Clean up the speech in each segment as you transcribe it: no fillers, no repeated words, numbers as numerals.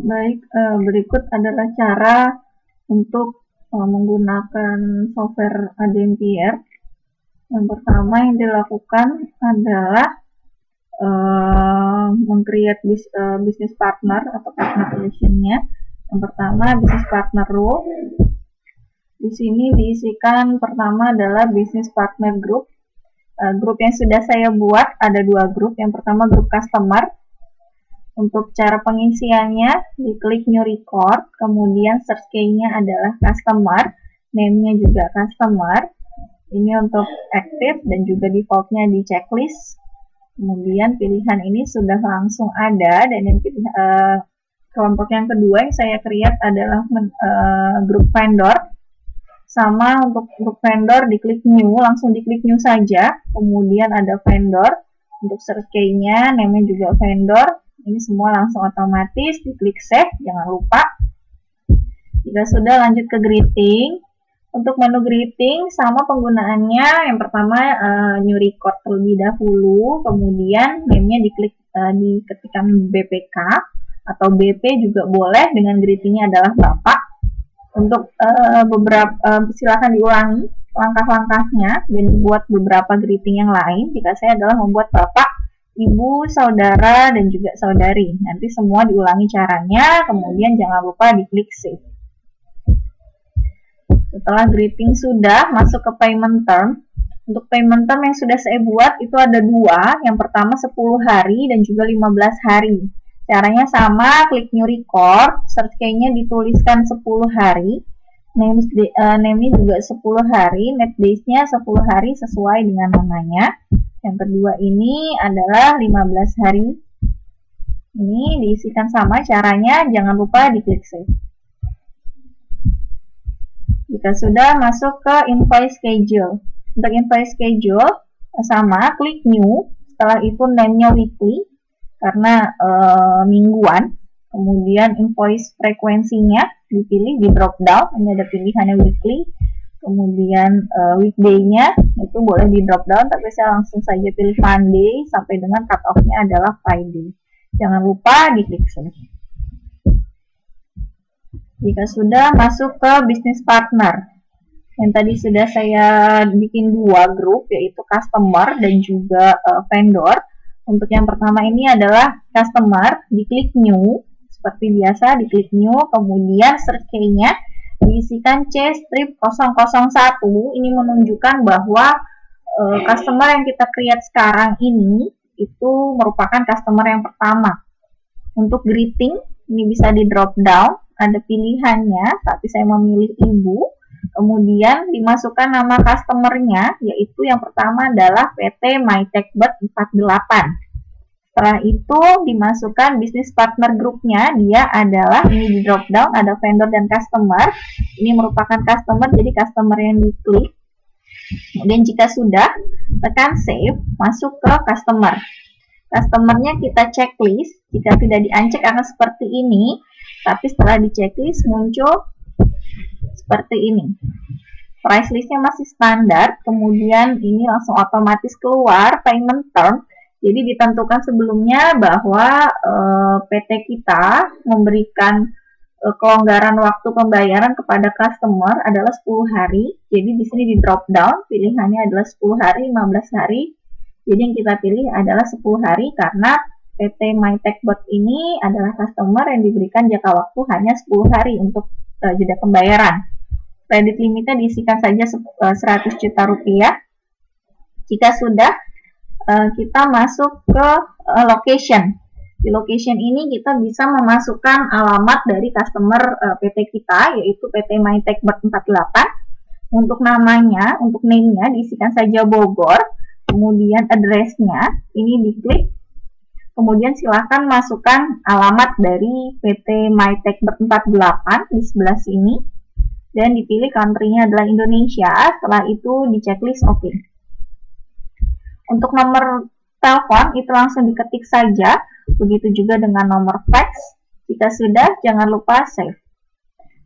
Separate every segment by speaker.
Speaker 1: Baik, berikut adalah cara untuk menggunakan software ADMPR. Yang pertama yang dilakukan adalah meng-create business partner atau partner relation-nya. Yang pertama, business partner role. Di sini diisikan pertama adalah business partner group. Grup yang sudah saya buat ada 2 grup. Yang pertama grup customer. Untuk cara pengisiannya, diklik new record, kemudian search key-nya adalah customer, name-nya juga customer. Ini untuk aktif dan juga default-nya di checklist. Kemudian pilihan ini sudah langsung ada, dan yang kelompok yang kedua yang saya create adalah grup vendor. Sama untuk grup vendor, diklik new, langsung diklik new saja. Kemudian ada vendor, untuk search key-nya, name-nya juga vendor. Ini semua langsung otomatis, diklik save, jangan lupa. Jika sudah, lanjut ke greeting. Untuk menu greeting, sama penggunaannya. Yang pertama, new record terlebih dahulu, kemudian name-nya diketikkan BPK, atau BP juga boleh, dengan greetingnya adalah Bapak. Untuk silakan diulangi langkah-langkahnya, dan buat beberapa greeting yang lain. Jika saya adalah membuat Bapak, Ibu, saudara, dan juga saudari. Nanti semua diulangi caranya, kemudian jangan lupa diklik save. Setelah greeting sudah, masuk ke payment term. Untuk payment term yang sudah saya buat itu ada 2. Yang pertama 10 hari dan juga 15 hari. Caranya sama, klik new record, search key-nya dituliskan 10 hari. Name-nya juga 10 hari, net days-nya 10 hari sesuai dengan namanya. Yang kedua ini adalah 15 hari. Ini diisikan sama caranya, jangan lupa diklik save. Jika sudah, masuk ke invoice schedule. Untuk invoice schedule, sama, klik new. Setelah itu name-nya weekly, karena mingguan. Kemudian invoice frekuensinya dipilih di drop down, ini ada pilihannya weekly. Kemudian weekday-nya itu boleh di drop down, tapi saya langsung saja pilih Monday sampai dengan cut off-nya adalah Friday. Jangan lupa diklik save. Jika sudah, masuk ke business partner. Yang tadi sudah saya bikin 2 grup, yaitu customer dan juga vendor. Untuk yang pertama ini adalah customer, diklik new, seperti biasa diklik new, kemudian search key-nya diisikan C-001. Ini menunjukkan bahwa customer yang kita create sekarang ini itu merupakan customer yang pertama. Untuk greeting, ini bisa di drop down, ada pilihannya, tapi saya memilih ibu. Kemudian dimasukkan nama customernya, yaitu yang pertama adalah PT MyTechBird 48. Setelah itu dimasukkan business partner grupnya, dia adalah, ini di drop down, ada vendor dan customer. Ini merupakan customer, jadi customer yang diklik. Kemudian jika sudah, tekan save, masuk ke customer. Customernya kita checklist, jika tidak di-uncheck akan seperti ini, tapi setelah di checklist muncul seperti ini. Price listnya masih standar, kemudian ini langsung otomatis keluar payment term. Jadi ditentukan sebelumnya bahwa PT kita memberikan kelonggaran waktu pembayaran kepada customer adalah 10 hari. Jadi di sini di drop down pilihannya adalah 10 hari, 15 hari. Jadi yang kita pilih adalah 10 hari karena PT MyTechBird ini adalah customer yang diberikan jangka waktu hanya 10 hari untuk jeda pembayaran. Kredit limitnya diisikan saja 100 juta rupiah. Jika sudah, kita masuk ke location. Di location ini kita bisa memasukkan alamat dari customer PT kita, yaitu PT MyTechBird 48. Untuk namanya, untuk name-nya diisikan saja Bogor. Kemudian address-nya ini diklik. Kemudian silahkan masukkan alamat dari PT MyTechBird 48 di sebelah sini. Dan dipilih country-nya adalah Indonesia. Setelah itu di checklist OK. Untuk nomor telepon itu langsung diketik saja, begitu juga dengan nomor fax. Jika sudah, jangan lupa save.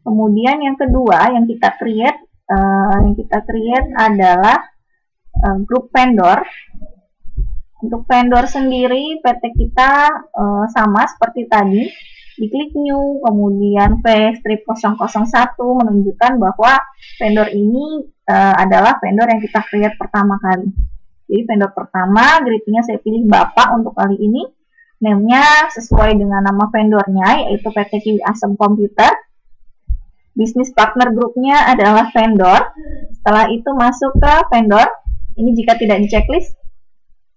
Speaker 1: Kemudian yang kedua yang kita create adalah grup vendor. Untuk vendor sendiri PT kita sama seperti tadi, diklik new, kemudian V-001 menunjukkan bahwa vendor ini adalah vendor yang kita create pertama kali. Jadi vendor pertama, greetingnya saya pilih Bapak untuk kali ini. Name-nya sesuai dengan nama vendornya, yaitu PT Kiwi Asem Computer. Bisnis partner grupnya adalah vendor. Setelah itu masuk ke vendor. Ini jika tidak di checklist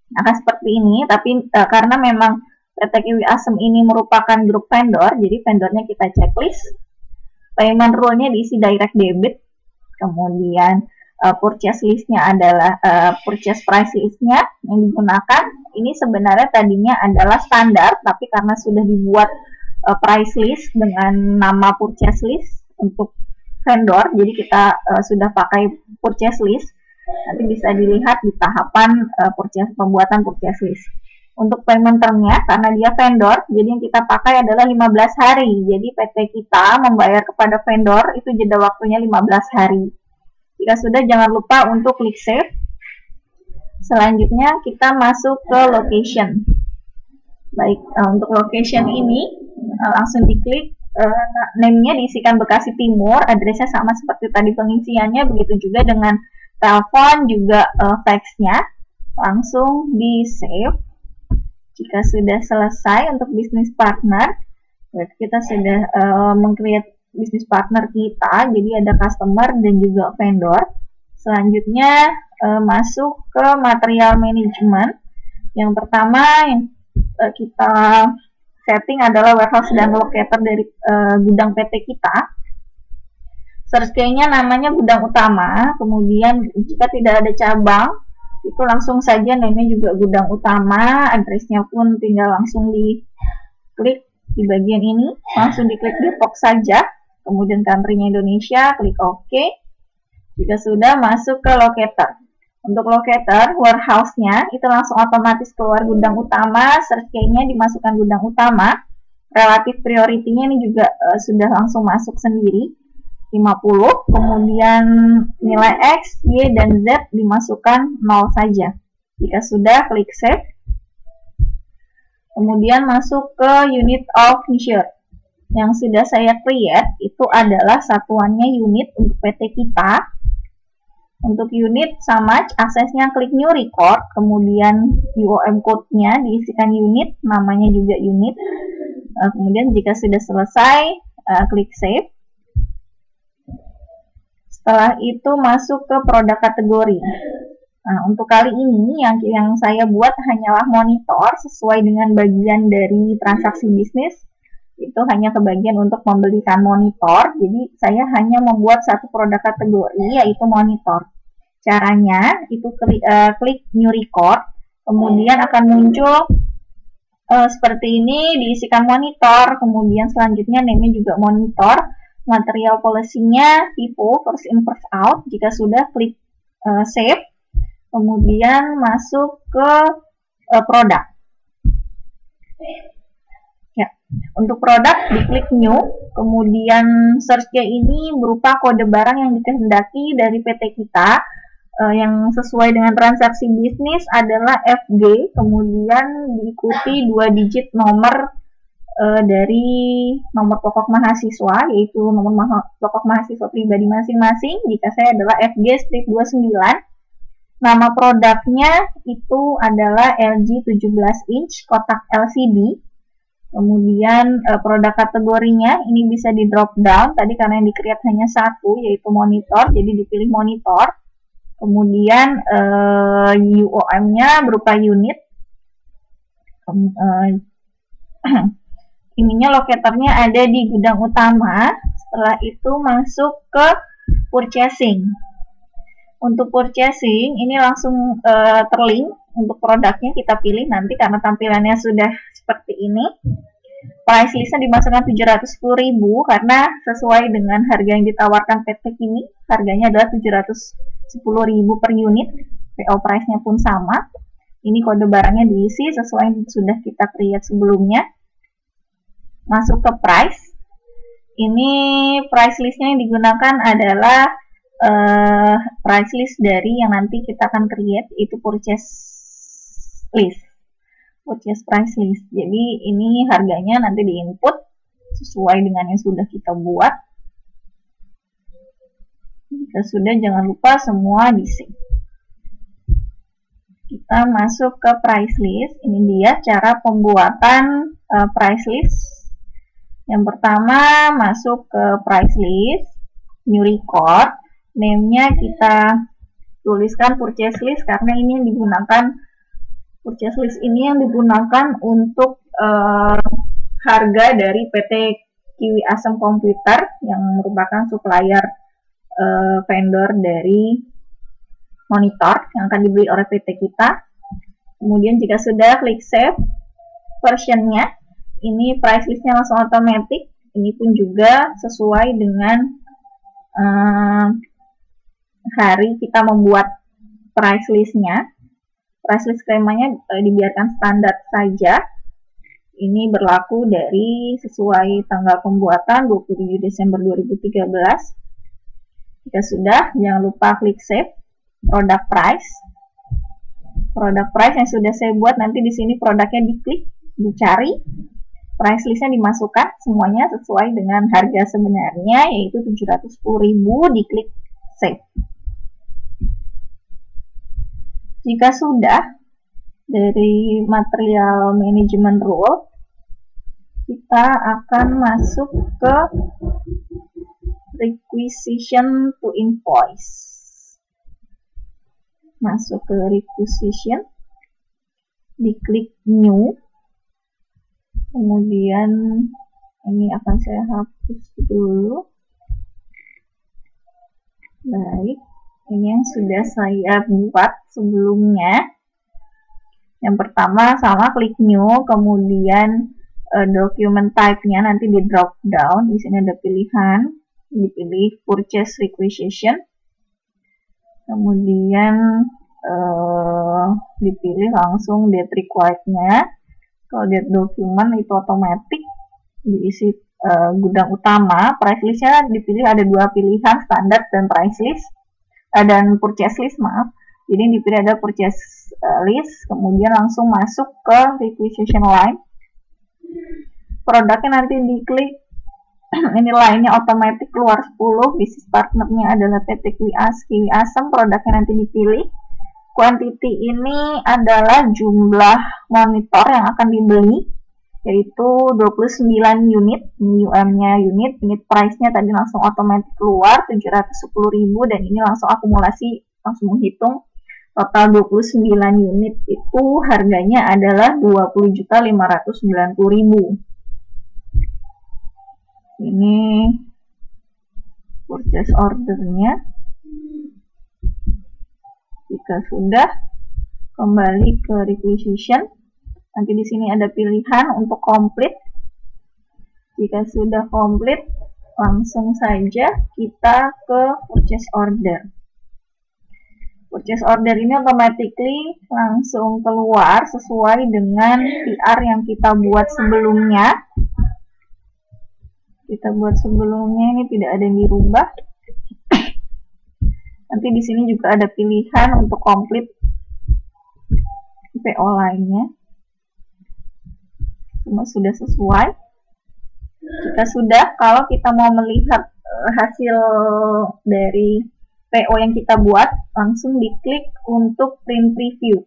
Speaker 1: akan seperti ini, tapi karena memang PT Kiwi Asem ini merupakan grup vendor, jadi vendornya kita checklist. Payment rule-nya diisi direct debit. Kemudian purchase list-nya adalah purchase price list-nya yang digunakan. Ini sebenarnya tadinya adalah standar, tapi karena sudah dibuat price list dengan nama purchase list untuk vendor, jadi kita sudah pakai purchase list. Nanti bisa dilihat di tahapan pembuatan purchase list. Untuk payment term-nya, karena dia vendor, jadi yang kita pakai adalah 15 hari. Jadi PT kita membayar kepada vendor itu jeda waktunya 15 hari. Jika sudah, jangan lupa untuk klik save. Selanjutnya kita masuk ke location. Baik, untuk location ini langsung diklik. Name-nya diisikan Bekasi Timur, addressnya sama seperti tadi pengisiannya, begitu juga dengan telepon juga fax-nya. Langsung di save. Jika sudah selesai untuk bisnis partner, kita sudah meng-create bisnis partner kita, jadi ada customer dan juga vendor. Selanjutnya masuk ke material management. Yang pertama yang kita setting adalah warehouse dan locator dari gudang PT kita. Search key-nya namanya gudang utama, kemudian jika tidak ada cabang, itu langsung saja namanya juga gudang utama, addressnya pun tinggal langsung diklik di bagian ini, langsung diklik Depok saja, kemudian country-nya Indonesia, klik OK. Jika sudah, masuk ke locator. Untuk locator, warehouse-nya itu langsung otomatis keluar gudang utama, search key-nya dimasukkan gudang utama, relative priority-nya ini juga sudah langsung masuk sendiri, 50, kemudian nilai X, Y, dan Z dimasukkan 0 saja. Jika sudah, klik save. Kemudian masuk ke unit of measure. Yang sudah saya create itu adalah satuannya unit untuk PT kita. Untuk unit sama, aksesnya klik new record, kemudian UOM code-nya diisikan unit, namanya juga unit. Kemudian jika sudah selesai, klik save. Setelah itu masuk ke produk kategori. Nah, untuk kali ini yang saya buat hanyalah monitor sesuai dengan bagian dari transaksi bisnis. Itu hanya kebagian untuk membelikan monitor. Jadi saya hanya membuat satu produk kategori, yaitu monitor. Caranya itu klik new record, kemudian akan muncul seperti ini, diisikan monitor, kemudian selanjutnya name-nya juga monitor. Material policy-nya FIFO, first in first out. Jika sudah, klik save, kemudian masuk ke produk. Ya, untuk produk diklik new, kemudian search key ini berupa kode barang yang dikehendaki dari PT kita. Yang sesuai dengan transaksi bisnis adalah FG, kemudian diikuti 2 digit nomor dari nomor pokok mahasiswa, yaitu nomor pokok mahasiswa pribadi masing-masing. Jika saya adalah FG-29, nama produknya itu adalah LG 17 inch kotak LCD. Kemudian produk kategorinya ini bisa di drop down, tadi karena yang di-create hanya satu, yaitu monitor, jadi dipilih monitor. Kemudian UOM-nya berupa unit. Ininya locatornya ada di gudang utama. Setelah itu masuk ke purchasing. Untuk purchasing ini langsung terlink untuk produknya kita pilih nanti karena tampilannya sudah seperti ini. Price listnya dimasukkan 710.000 karena sesuai dengan harga yang ditawarkan PT Kiwi. Harganya adalah 710.000 per unit. PO price-nya pun sama. Ini kode barangnya diisi sesuai yang sudah kita create sebelumnya. Masuk ke price. Ini price listnya yang digunakan adalah price list dari yang nanti kita akan create, itu purchase list, purchase price list. Jadi ini harganya nanti di input sesuai dengan yang sudah kita buat. Jika sudah, jangan lupa semua di save. Kita masuk ke price list. Ini dia cara pembuatan price list. Yang pertama, masuk ke price list, new record, name-nya kita tuliskan purchase list karena ini yang digunakan, purchase list ini yang digunakan untuk harga dari PT Kiwi Asem Komputer yang merupakan supplier vendor dari monitor yang akan dibeli oleh PT kita. Kemudian jika sudah, klik save. Versionnya ini price listnya langsung otomatis. Ini pun juga sesuai dengan hari kita membuat price listnya. Price list skemanya dibiarkan standar saja. Ini berlaku dari sesuai tanggal pembuatan 27 Desember 2013. Jika sudah, jangan lupa klik save. Product price yang sudah saya buat, nanti di sini produknya diklik, dicari, price listnya dimasukkan, semuanya sesuai dengan harga sebenarnya, yaitu 710.000, diklik save. Jika sudah, dari material management rule, kita akan masuk ke requisition to invoice. Masuk ke requisition, diklik new, kemudian ini akan saya hapus dulu. Baik, ini yang sudah saya buat sebelumnya. Yang pertama sama, klik new, kemudian document type-nya nanti di drop down, di sini ada pilihan, dipilih purchase requisition. Kemudian dipilih langsung date required-nya. Kalau date document itu otomatis diisi gudang utama. Price list-nya dipilih ada dua pilihan, standar dan price list, dan purchase list, maaf. Jadi dipilih ada purchase list, kemudian langsung masuk ke requisition line. Produknya nanti diklik. Ini lainnya otomatis keluar 10, bisnis partnernya adalah PT Kiwi Asem, produknya nanti dipilih. Quantity ini adalah jumlah monitor yang akan dibeli, yaitu 29 unit, ini UM-nya unit price-nya tadi langsung otomatis keluar 710.000, dan ini langsung akumulasi, langsung menghitung total 29 unit itu harganya adalah 20.590.000. Ini purchase ordernya. Jika sudah, kembali ke requisition. Nanti di sini ada pilihan untuk complete. Jika sudah complete, langsung saja kita ke purchase order. Purchase order ini automatically langsung keluar sesuai dengan PR yang kita buat sebelumnya. Ini tidak ada yang dirubah. Nanti di sini juga ada pilihan untuk complete PO lainnya. Semua sudah sesuai. Jika sudah, kalau kita mau melihat hasil dari PO yang kita buat, langsung diklik untuk print preview.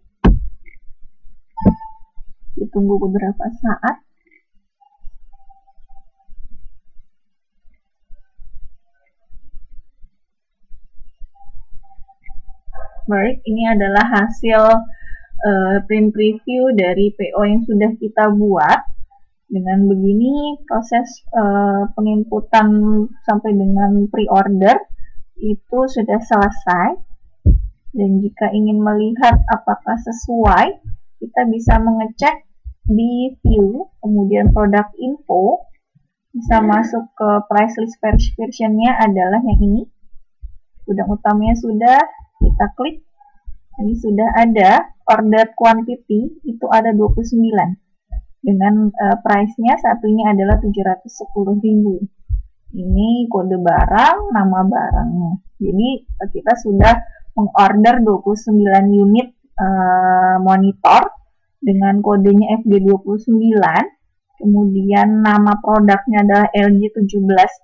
Speaker 1: Ditunggu beberapa saat. Baik, ini adalah hasil print preview dari PO yang sudah kita buat. Dengan begini, proses penginputan sampai dengan pre-order itu sudah selesai. Dan jika ingin melihat apakah sesuai, kita bisa mengecek di view, kemudian product info, bisa masuk ke price list versionnya adalah yang ini. Gudang utamanya sudah, kita klik. Ini sudah ada order quantity, itu ada 29. Dengan price-nya satunya adalah 710.000. Ini kode barang, nama barangnya. Jadi kita sudah mengorder 29 unit monitor dengan kodenya FD29. Kemudian nama produknya adalah LG 17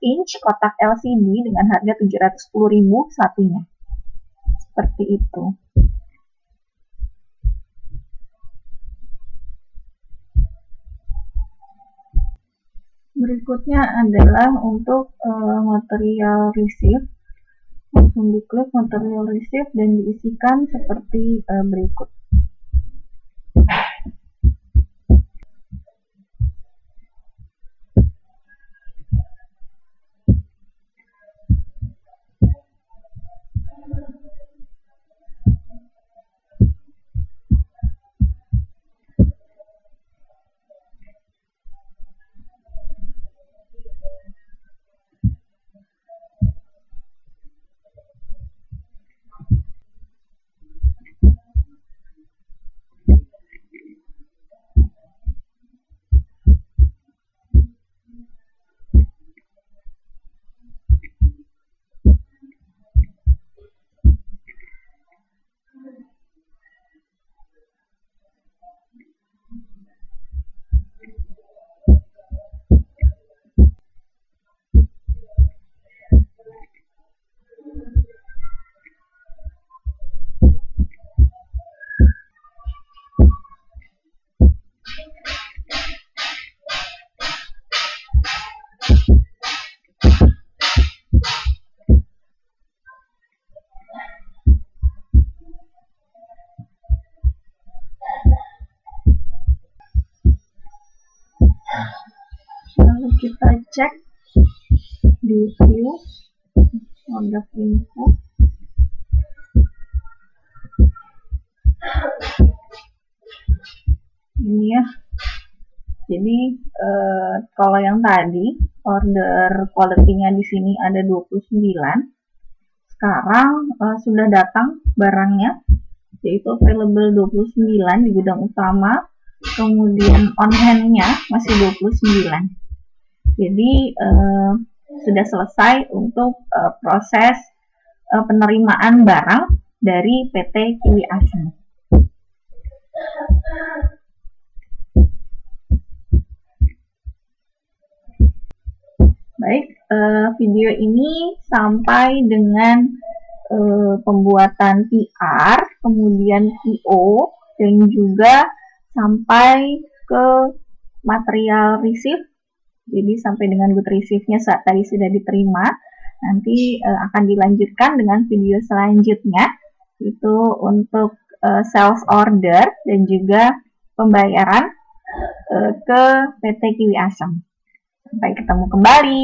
Speaker 1: inch kotak LCD dengan harga 710.000 satunya. Seperti itu. Berikutnya adalah untuk material receipt. Langsung diklik material receipt dan diisikan seperti berikut. Lalu kita cek di view produk info. Ini ya. Jadi kalau yang tadi order quality-nya di sini ada 29. Sekarang sudah datang barangnya, yaitu available 29 di gudang utama. Kemudian on hand-nya masih 29. Jadi sudah selesai untuk proses penerimaan barang dari PT Kiwi Asem. Baik, video ini sampai dengan pembuatan PR, kemudian PO, dan juga sampai ke material receipt. Jadi sampai dengan good receipt-nya saat tadi sudah diterima. Nanti akan dilanjutkan dengan video selanjutnya, itu untuk sales order dan juga pembayaran ke PT Kiwi Asem. Sampai ketemu kembali.